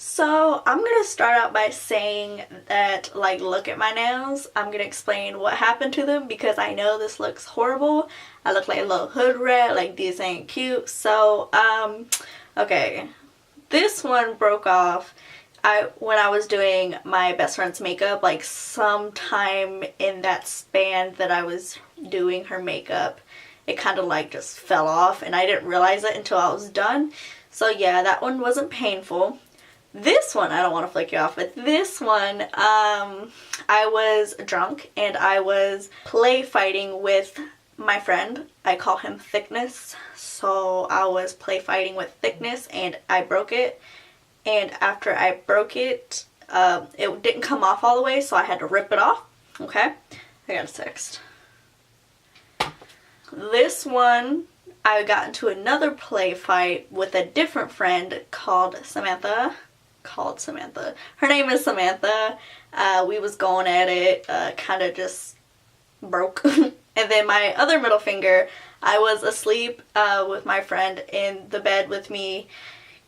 So I'm gonna start out by saying that, like, look at my nails. I'm gonna explain what happened to them because I know this looks horrible. I look like a little hood rat, like these ain't cute. So, okay. This one broke off when I was doing my best friend's makeup, like sometime in that span that I was doing her makeup. It kind of like just fell off and I didn't realize it until I was done. So yeah, that one wasn't painful. This one, I don't want to flick you off, but this one, I was drunk and I was play fighting with my friend. I call him Thickness. So I was play fighting with Thickness and I broke it. And after I broke it, it didn't come off all the way, so I had to rip it off. Okay, I got a text. This one, I got into another play fight with a different friend called Samantha. Her name is Samantha. We was going at it, kind of just broke. And then my other middle finger, I was asleep with my friend in the bed with me.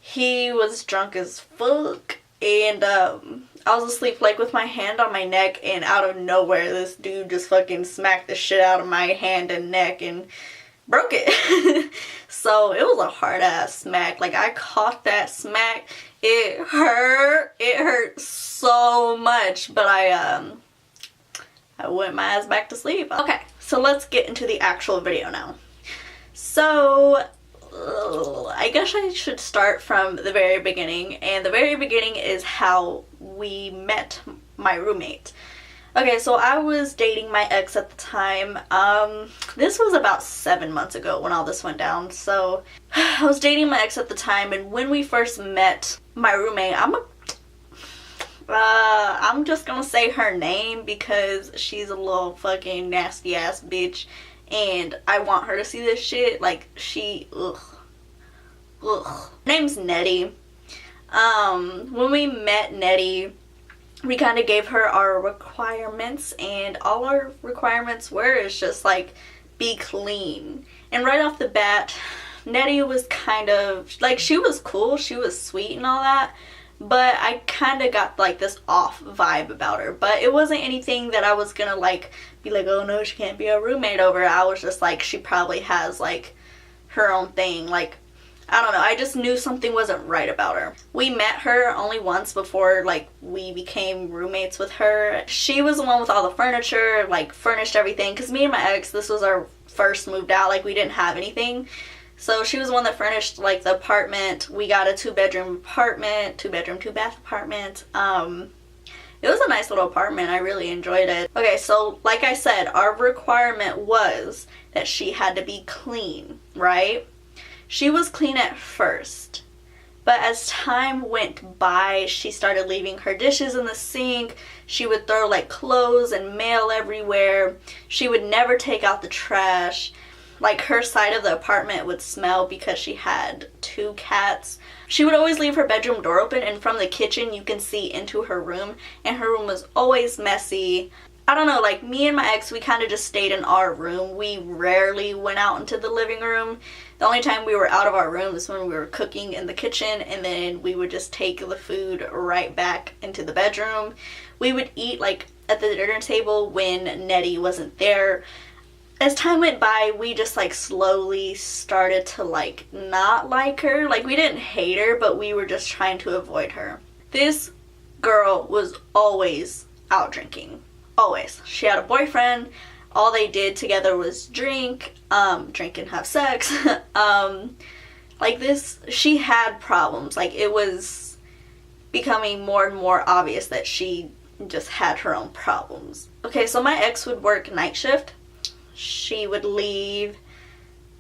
He was drunk as fuck, and I was asleep like with my hand on my neck, and out of nowhere this dude just fucking smacked the shit out of my hand and neck and broke it. So it was a hard ass smack. Like, I caught that smack. It hurt so much, but I went my ass back to sleep. Okay, so let's get into the actual video now. So I guess I should start from the very beginning, and the very beginning is how we met my roommate. Okay, so I was dating my ex at the time. This was about 7 months ago when all this went down. So I was dating my ex at the time, and when we first met my roommate, I'm just gonna say her name because she's a little fucking nasty ass bitch, and I want her to see this shit. Like, ugh. Her name's Nettie. When we met Nettie, we kind of gave her our requirements, and all our requirements is just like, be clean. And right off the bat, Nettie was kind of like, she was cool, she was sweet and all that, but I kind of got like this off vibe about her. But it wasn't anything that I was gonna like be like, oh no, she can't be a roommate over. I was just like, she probably has like her own thing. Like, I don't know, I just knew something wasn't right about her. We met her only once before, like, we became roommates with her. She was the one with all the furniture, like, furnished everything, because me and my ex, this was our first moved out, like, we didn't have anything. So she was the one that furnished, like, the apartment. We got a 2-bedroom apartment, 2-bedroom, 2-bath apartment. It was a nice little apartment. I really enjoyed it. Okay, so like I said, our requirement was that she had to be clean, right? She was clean at first, but as time went by, she started leaving her dishes in the sink. She would throw like clothes and mail everywhere. She would never take out the trash. Like, her side of the apartment would smell because she had 2 cats. She would always leave her bedroom door open, and from the kitchen you can see into her room, and her room was always messy. I don't know, like, me and my ex, we kind of just stayed in our room. We rarely went out into the living room. The only time we were out of our room is when we were cooking in the kitchen, and then we would just take the food right back into the bedroom. We would eat, like, at the dinner table when Nettie wasn't there. As time went by, we just, like, slowly started to, like, not like her. Like, we didn't hate her, but we were just trying to avoid her. This girl was always out drinking. Always. She had a boyfriend. All they did together was drink and have sex. Like, this, she had problems. Like, it was becoming more and more obvious that she just had her own problems. Okay, so my ex would work night shift. She would leave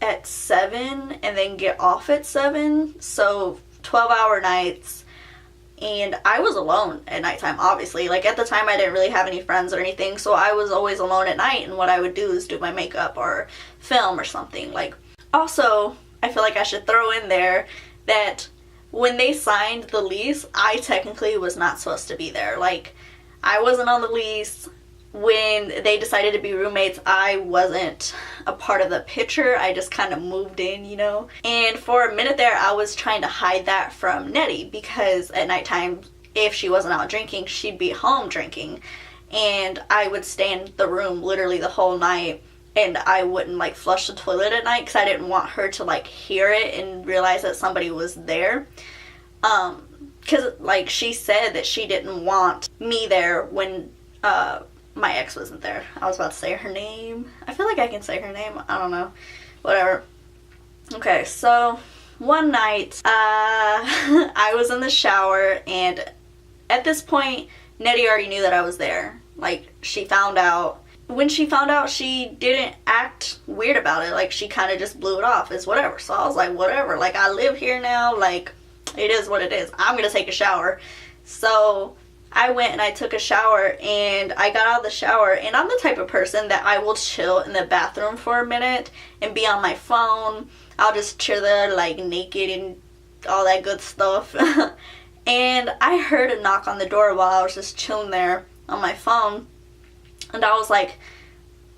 at 7 and then get off at 7. So 12-hour nights. And I was alone at nighttime, obviously. Like, at the time, I didn't really have any friends or anything, so I was always alone at night, and what I would do is do my makeup or film or something. Like, also, I feel like I should throw in there that when they signed the lease, I technically was not supposed to be there. Like, I wasn't on the lease. when they decided to be roommates, I wasn't a part of the picture. I just kind of moved in, you know? And for a minute there, I was trying to hide that from Nettie, because at nighttime, if she wasn't out drinking, she'd be home drinking. And I would stay in the room literally the whole night, and I wouldn't like flush the toilet at night because I didn't want her to like hear it and realize that somebody was there. Because like she said that she didn't want me there when my ex wasn't there. I was about to say her name. I feel like I can say her name. I don't know. Whatever. Okay, so one night I was in the shower, and at this point Nettie already knew that I was there. Like, she found out. When she found out, she didn't act weird about it. Like, she kind of just blew it off as whatever. So I was like, whatever. Like, I live here now. Like, it is what it is. I'm gonna take a shower. So I went and I took a shower, and I got out of the shower, and I'm the type of person that I will chill in the bathroom for a minute and be on my phone. I'll just chill there like naked and all that good stuff. And I heard a knock on the door while I was just chilling there on my phone, and I was like,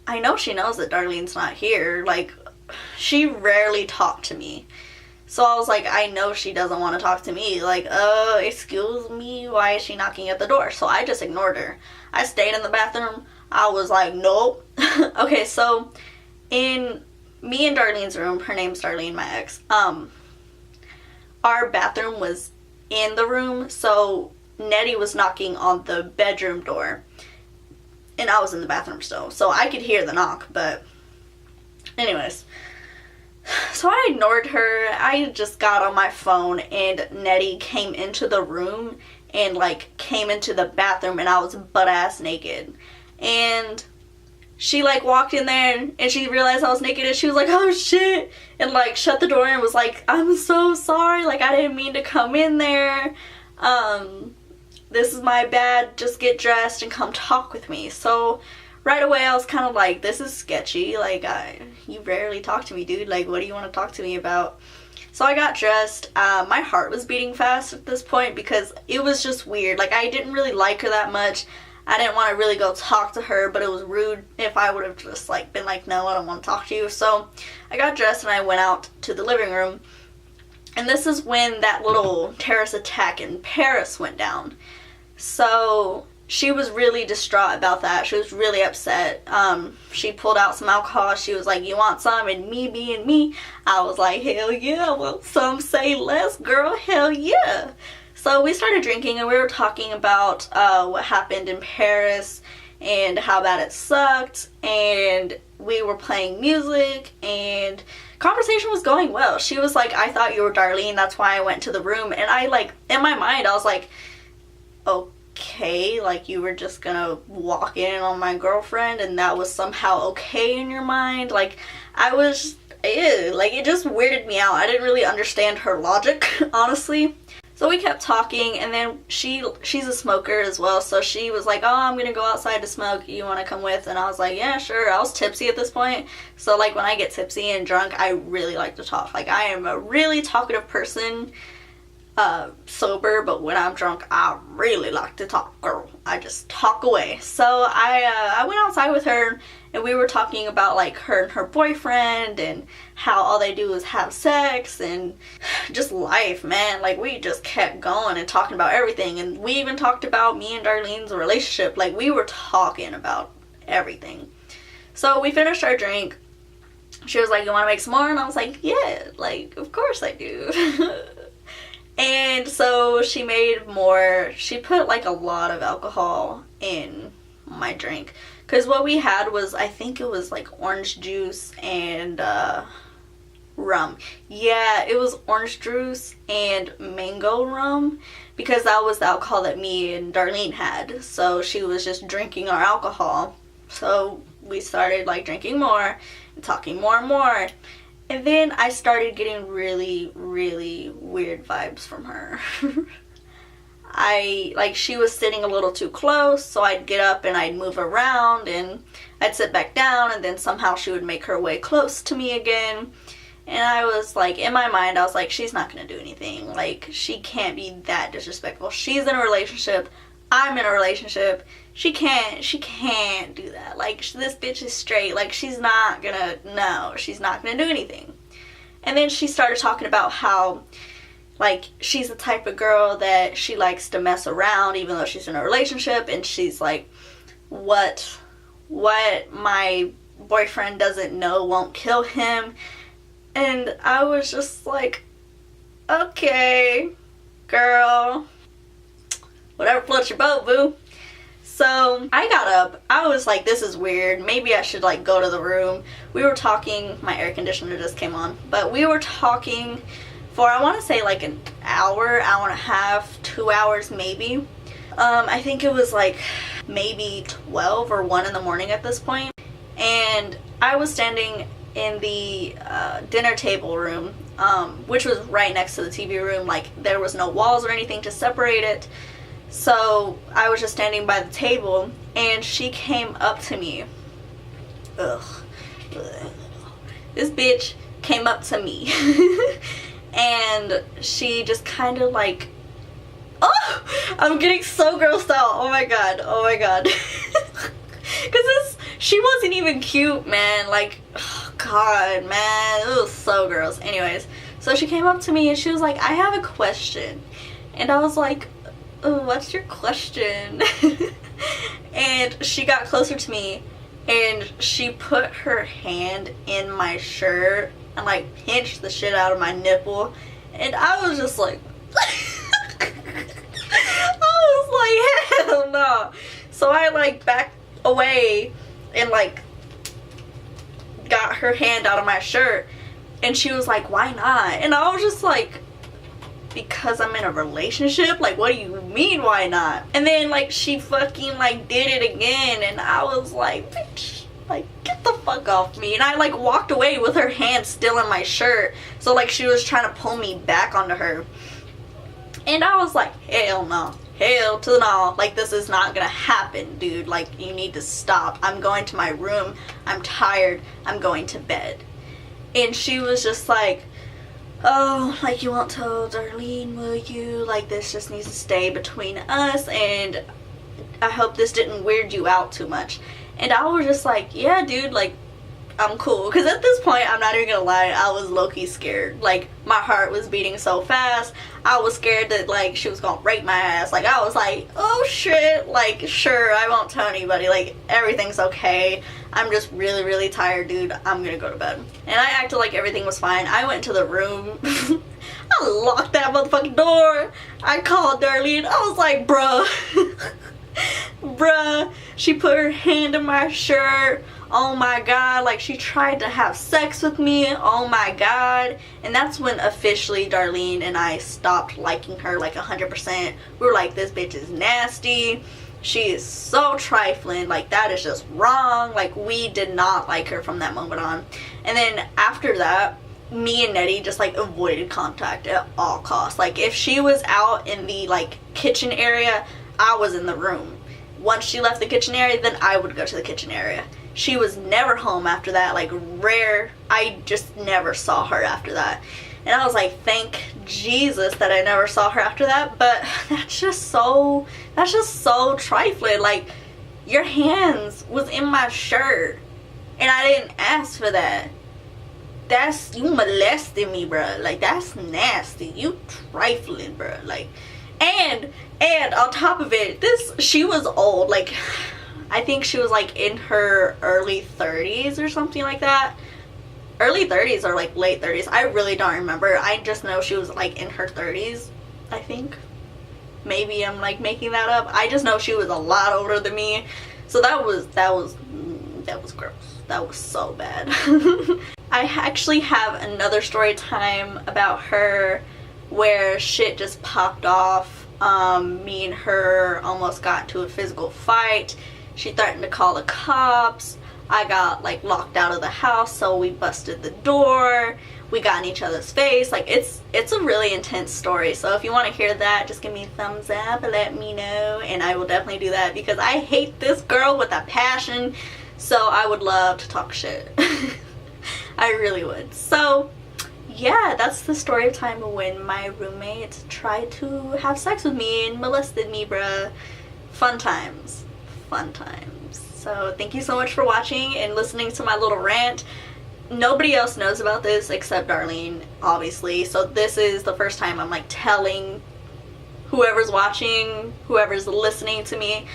I know she knows that Darlene's not here. Like, she rarely talked to me. So I was like, I know she doesn't want to talk to me. Like, excuse me, why is she knocking at the door? So I just ignored her. I stayed in the bathroom. I was like, nope. Okay, so in me and Darlene's room, her name's Darlene, my ex, our bathroom was in the room, so Nettie was knocking on the bedroom door, and I was in the bathroom still, so I could hear the knock. But anyways, so I ignored her. I just got on my phone, and Nettie came into the room and like came into the bathroom, and I was butt ass naked, and she like walked in there and she realized I was naked, and she was like, oh shit, and like shut the door and was like, I'm so sorry, like I didn't mean to come in there, this is my bad, just get dressed and come talk with me. So right away I was kind of like, this is sketchy, like you rarely talk to me, dude, like what do you want to talk to me about? So I got dressed. My heart was beating fast at this point because it was just weird. Like, I didn't really like her that much. I didn't want to really go talk to her, but it was rude if I would have just like been like, no, I don't want to talk to you. So I got dressed and I went out to the living room. And this is when that little terrorist attack in Paris went down. So she was really distraught about that. She was really upset. She pulled out some alcohol. She was like, you want some? And me being me, I was like, hell yeah. Well, some say less, girl. Hell yeah. So we started drinking, and we were talking about what happened in Paris and how bad it sucked, and we were playing music, and conversation was going well. She was like, I thought you were Darlene, that's why I went to the room. And I like, in my mind, I was like, okay, like you were just gonna walk in on my girlfriend and that was somehow okay in your mind? Like, I was, ew, like it just weirded me out. I didn't really understand her logic, honestly. So we kept talking, and then she's a smoker as well, so she was like, oh, I'm gonna go outside to smoke, you wanna come with? And I was like, yeah, sure. I was tipsy at this point, so like when I get tipsy and drunk, I really like to talk. Like, I am a really talkative person, sober, but when I'm drunk, I really like to talk, girl. I just talk away. So I went outside with her, and we were talking about like her and her boyfriend and how all they do is have sex and just life, man. Like, we just kept going and talking about everything, and we even talked about me and Darlene's relationship. Like, we were talking about everything. So we finished our drink. She was like, you want to make some more? And I was like, yeah, like, of course I do. And so she made more. She put like a lot of alcohol in my drink, because what we had was, I think it was like orange juice and rum. Yeah, it was orange juice and mango rum, because that was the alcohol that me and Darlene had. So she was just drinking our alcohol. So we started like drinking more and talking more and more. And then I started getting really, really weird vibes from her. She was sitting a little too close, so I'd get up and I'd move around, and I'd sit back down, and then somehow she would make her way close to me again. And I was like, in my mind, I was like, she's not gonna do anything. Like, she can't be that disrespectful. She's in a relationship. I'm in a relationship. She can't do that. Like, this bitch is straight. Like, she's not gonna do anything. And then she started talking about how, like, she's the type of girl that she likes to mess around even though she's in a relationship, and she's like, what my boyfriend doesn't know won't kill him. And I was just like, okay, girl, whatever floats your boat, boo. So I got up. I was like, this is weird. Maybe I should like go to the room. We were talking. My air conditioner just came on. But we were talking for, I want to say like an hour and a half, 2 hours maybe. I think it was like maybe 12 or 1 in the morning at this point. And I was standing in the dinner table room, which was right next to the TV room. Like, there was no walls or anything to separate it. So I was just standing by the table, and she came up to me. Ugh. This bitch came up to me. And she just kind of like, oh, I'm getting so grossed out. Oh my god. Oh my god. Because she wasn't even cute, man. Like, oh god, man. It was so gross. Anyways, so she came up to me and she was like, I have a question. And I was like, oh, what's your question? And she got closer to me and she put her hand in my shirt and like pinched the shit out of my nipple. And I was just like, I was like, hell no. So I like backed away and like got her hand out of my shirt, and she was like, why not? And I was just like, because I'm in a relationship? Like, what do you mean why not? And then like she fucking like did it again, and I was like, bitch, like, get the fuck off me. And I like walked away with her hand still in my shirt, so like she was trying to pull me back onto her. And I was like, hell no. Hell to the no. Like, this is not gonna happen, dude. Like, you need to stop. I'm going to my room. I'm tired. I'm going to bed. And she was just like, oh, like, you won't tell Darlene, will you? Like, this just needs to stay between us, and I hope this didn't weird you out too much. And I was just like, yeah, dude, like, I'm cool. Because at this point, I'm not even gonna lie, I was low-key scared. Like, my heart was beating so fast. I was scared that, like, she was gonna rape my ass. Like, I was like, oh shit, like, sure, I won't tell anybody. Like, everything's okay. I'm just really, really tired, dude. I'm gonna go to bed. And I acted like everything was fine. I went to the room. I locked that motherfucking door. I called Darlene. I was like, bruh. Bruh. She put her hand in my shirt. Oh my god, like, she tried to have sex with me. Oh my god. And that's when officially Darlene and I stopped liking her, like, 100%. We were like, this bitch is nasty. She is so trifling. Like, that is just wrong. Like, we did not like her from that moment on. And then after that, me and Nettie just like avoided contact at all costs. Like, if she was out in the like kitchen area, I was in the room. Once she left the kitchen area, then I would go to the kitchen area. She was never home after that, like, rare. I just never saw her after that. And I was like, thank Jesus that I never saw her after that. But that's just so trifling. Like, your hands was in my shirt and I didn't ask for that. You molested me, bruh. Like, that's nasty. You trifling, bruh. Like, and on top of it, she was old. Like, I think she was like in her early 30s or something like that. Early 30s or like late 30s. I really don't remember. I just know she was like in her 30s, I think. Maybe I'm like making that up. I just know she was a lot older than me. So that was gross. That was so bad. I actually have another story time about her where shit just popped off. Me and her almost got into a physical fight. She threatened to call the cops. I got like locked out of the house, so we busted the door. We got in each other's face. Like, it's a really intense story. So if you want to hear that, just give me a thumbs up and let me know, and I will definitely do that because I hate this girl with a passion. So I would love to talk shit. I really would. So yeah, that's the story of time when my roommate tried to have sex with me and molested me, bruh. Fun times. Fun times. So thank you so much for watching and listening to my little rant. Nobody else knows about this except Darlene, obviously. So this is the first time I'm like telling whoever's watching, whoever's listening to me.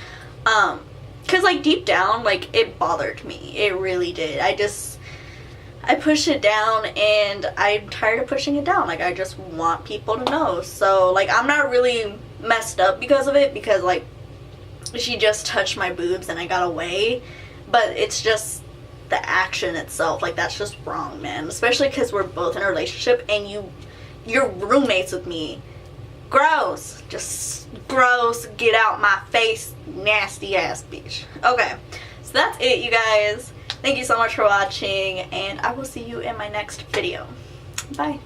Cause like deep down, like it bothered me. It really did. I pushed it down and I'm tired of pushing it down. Like I just want people to know. So like I'm not really messed up because of it, because like she just touched my boobs and I got away. But it's just the action itself, like that's just wrong, man. Especially because we're both in a relationship and you're roommates with me. Gross. Just gross. Get out my face, nasty ass bitch. Okay, so that's it, you guys. Thank you so much for watching, and I will see you in my next video. Bye.